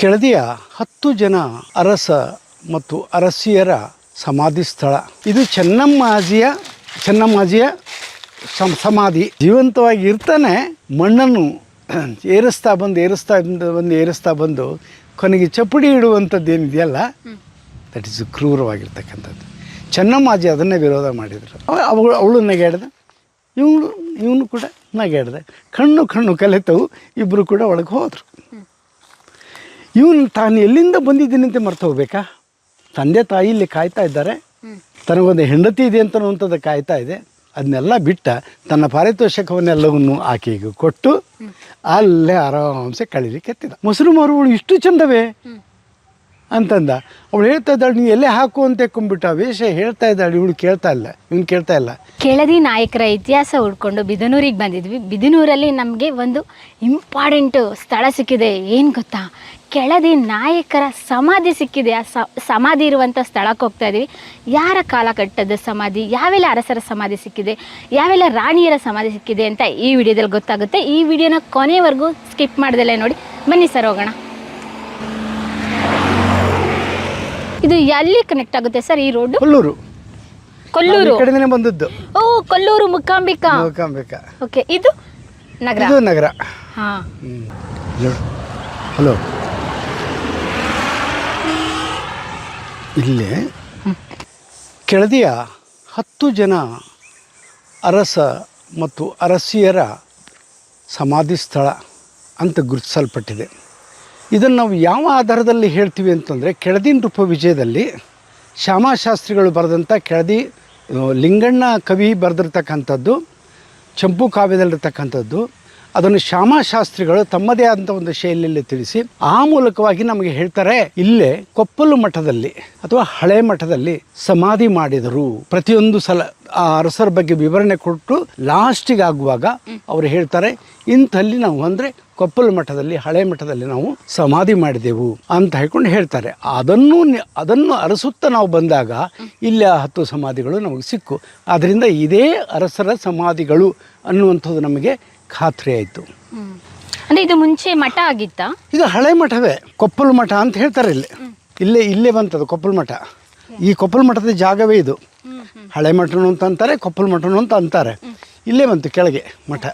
ಕೆಳದಿಯ 10 ಜನ ಅರಸ ಮತ್ತು ಅರಸಿಯರ ಸಮಾಧಿ ಸ್ಥಳ. ಇದು ಚೆನ್ನಮ್ಮಾಜಿಯ ಸಮಾಧಿ. ಜೀವಂತವಾಗಿ ಇರ್ತಾನೆ ಮಣ್ಣನ್ನು ಏರಿಸ್ತಾ ಬಂದು ಕೊನೆಗೆ ಚಪ್ಪಡಿ ಇಡುವಂಥದ್ದು ಏನಿದೆಯಲ್ಲ, ದಟ್ ಈಸ್ ಕ್ರೂರವಾಗಿರ್ತಕ್ಕಂಥದ್ದು. ಚೆನ್ನಮ್ಮಾಜಿ ಅದನ್ನೇ ವಿರೋಧ ಮಾಡಿದರು. ಅವಳು ನಗೆಡ್ದೆ, ಇವನು ಕೂಡ ನಗೆಡ್ದೆ. ಕಣ್ಣು ಕಲೆತವು. ಇಬ್ಬರು ಕೂಡ ಒಳಗೆ ಹೋದರು. ಇವನು ತಾನು ಎಲ್ಲಿಂದ ಬಂದಿದ್ದೀನಿ ಅಂತ ಮರ್ತು ಹೋಗ್ಬೇಕಾ? ತಂದೆ ತಾಯಿ ಇಲ್ಲಿ ಕಾಯ್ತಾ ಇದ್ದಾರೆ, ತನಗೊಂದು ಹೆಂಡತಿ ಇದೆ ಅಂತನ್ನುವಂಥದ್ದು ಕಾಯ್ತಾ ಇದೆ. ಅದನ್ನೆಲ್ಲ ಬಿಟ್ಟ ತನ್ನ ಪಾರಿತೋಷಕವನ್ನೆಲ್ಲವನ್ನು ಆಕೆಗೆ ಕೊಟ್ಟು ಅಲ್ಲೇ ಆರಾಮ್ಸೆ ಕಳೀಲಿಕ್ಕೆ ಎತ್ತಿದ. ಮೊಸರು ಮಾರುವಳು ಇಷ್ಟು ಚಂದವೇ ಅಂತಂದ. ಅವಳು ಹೇಳ್ತಾ ಇದ್ದಾಳೆ, ನೀವು ಎಲ್ಲೇ ಹಾಕು ಅಂತ ಕೊಂಬಿಟ್ಟ ವೇಷ ಹೇಳ್ತಾ ಇದ್ದಾಳೆ. ಇವನು ಕೇಳ್ತಾ ಇಲ್ಲ. ಕೆಳದಿ ನಾಯಕರ ಇತಿಹಾಸ ಹುಡ್ಕೊಂಡು ಬಿದನೂರಿಗೆ ಬಂದಿದ್ವಿ. ಬಿದನೂರಲ್ಲಿ ನಮಗೆ ಒಂದು ಇಂಪಾರ್ಟೆಂಟ್ ಸ್ಥಳ ಸಿಕ್ಕಿದೆ. ಏನು ಗೊತ್ತಾ? ಕೆಳದಿ ನಾಯಕರ ಸಮಾಧಿ ಸಿಕ್ಕಿದೆ. ಆ ಸಮಾಧಿ ಇರುವಂಥ ಸ್ಥಳಕ್ಕೆ ಹೋಗ್ತಾ ಇದ್ದೀವಿ. ಯಾರ ಕಾಲಘಟ್ಟದ ಸಮಾಧಿ, ಯಾವೆಲ್ಲ ಅರಸರ ಸಮಾಧಿ ಸಿಕ್ಕಿದೆ, ಯಾವೆಲ್ಲ ರಾಣಿಯರ ಸಮಾಧಿ ಸಿಕ್ಕಿದೆ ಅಂತ ಈ ವಿಡಿಯೋದಲ್ಲಿ ಗೊತ್ತಾಗುತ್ತೆ. ಈ ವಿಡಿಯೋನ ಕೊನೆವರೆಗೂ ಸ್ಕಿಪ್ ಮಾಡ್ದಲ್ಲೇ ನೋಡಿ. ಬನ್ನಿ ಸರ್, ಹೋಗೋಣ. ಇದು ಎಲ್ಲಿ ಕನೆಕ್ಟ್ ಆಗುತ್ತೆ ಸರ್ ಈ ರೋಡ್? ಕೊಲ್ಲೂರು ಕಡೆನೇ ಬಂದದ್ದು. ಓ, ಕೊಲ್ಲೂರು ಮೂಕಾಂಬಿಕಾ. ಓಕೆ, ಇದು ನಗರ. ಹಾಂ, ಹಲೋ. ಇಲ್ಲೇ ಕೆಳದಿಯ 10 ಜನ ಅರಸ ಮತ್ತು ಅರಸಿಯರ ಸಮಾಧಿ ಸ್ಥಳ ಅಂತ ಗುರುತಿಸಲ್ಪಟ್ಟಿದೆ. ಇದನ್ನು ನಾವು ಯಾವ ಆಧಾರದಲ್ಲಿ ಹೇಳ್ತೀವಿ ಅಂತಂದರೆ, ಕೆಳದಿ ನೃಪ ವಿಜಯದಲ್ಲಿ ಶ್ಯಾಮಶಾಸ್ತ್ರಿಗಳು ಬರೆದಂಥ ಕೆಳದಿ ಲಿಂಗಣ್ಣ ಕವಿ ಬರೆದಿರ್ತಕ್ಕಂಥದ್ದು, ಚಂಪು ಕಾವ್ಯದಲ್ಲಿರ್ತಕ್ಕಂಥದ್ದು. ಅದನ್ನು ಶ್ಯಾಮಶಾಸ್ತ್ರಿಗಳು ತಮ್ಮದೇ ಆದಂಥ ಒಂದು ಶೈಲಿಯಲ್ಲಿ ತಿಳಿಸಿ ಆ ಮೂಲಕವಾಗಿ ನಮಗೆ ಹೇಳ್ತಾರೆ, ಇಲ್ಲೇ ಕೊಪ್ಪಲು ಮಠದಲ್ಲಿ ಅಥವಾ ಹಳೆ ಮಠದಲ್ಲಿ ಸಮಾಧಿ ಮಾಡಿದರು. ಪ್ರತಿಯೊಂದು ಸಲ ಆ ಅರಸರ ಬಗ್ಗೆ ವಿವರಣೆ ಕೊಟ್ಟು ಲಾಸ್ಟಿಗೆ ಆಗುವಾಗ ಅವರು ಹೇಳ್ತಾರೆ, ಇಂಥಲ್ಲಿ ನಾವು ಅಂದರೆ ಕೊಪ್ಪಲು ಮಠದಲ್ಲಿ ಹಳೆ ಮಠದಲ್ಲಿ ನಾವು ಸಮಾಧಿ ಮಾಡಿದೆವು ಅಂತ ಹೇಳ್ಕೊಂಡು ಹೇಳ್ತಾರೆ. ಅದನ್ನು ಅರಸುತ್ತಾ ನಾವು ಬಂದಾಗ ಇಲ್ಲಿ 10 ಸಮಾಧಿಗಳು ನಮಗೆ ಸಿಕ್ಕು. ಆದ್ದರಿಂದ ಇದೇ ಅರಸರ ಸಮಾಧಿಗಳು ಅನ್ನುವಂಥದ್ದು ನಮಗೆ ಖಾತ್ರಿ ಆಯಿತು. ಅಂದರೆ ಇದು ಮುಂಚೆ ಮಠ ಆಗಿತ್ತಾ? ಇದು ಹಳೆ ಮಠವೇ, ಕೊಪ್ಪಲು ಮಠ ಅಂತ ಹೇಳ್ತಾರೆ. ಇಲ್ಲೇ ಬಂತದು ಕೊಪ್ಪಲು ಮಠ. ಈ ಕೊಪ್ಪಲು ಮಠದ ಜಾಗವೇ ಇದು. ಹಳೆ ಮಠನು ಅಂತ ಅಂತಾರೆ, ಕೊಪ್ಪಲು ಮಠನು ಅಂತ ಅಂತಾರೆ. ಇಲ್ಲೇ ಬಂತು ಕೆಳಗೆ ಮಠ.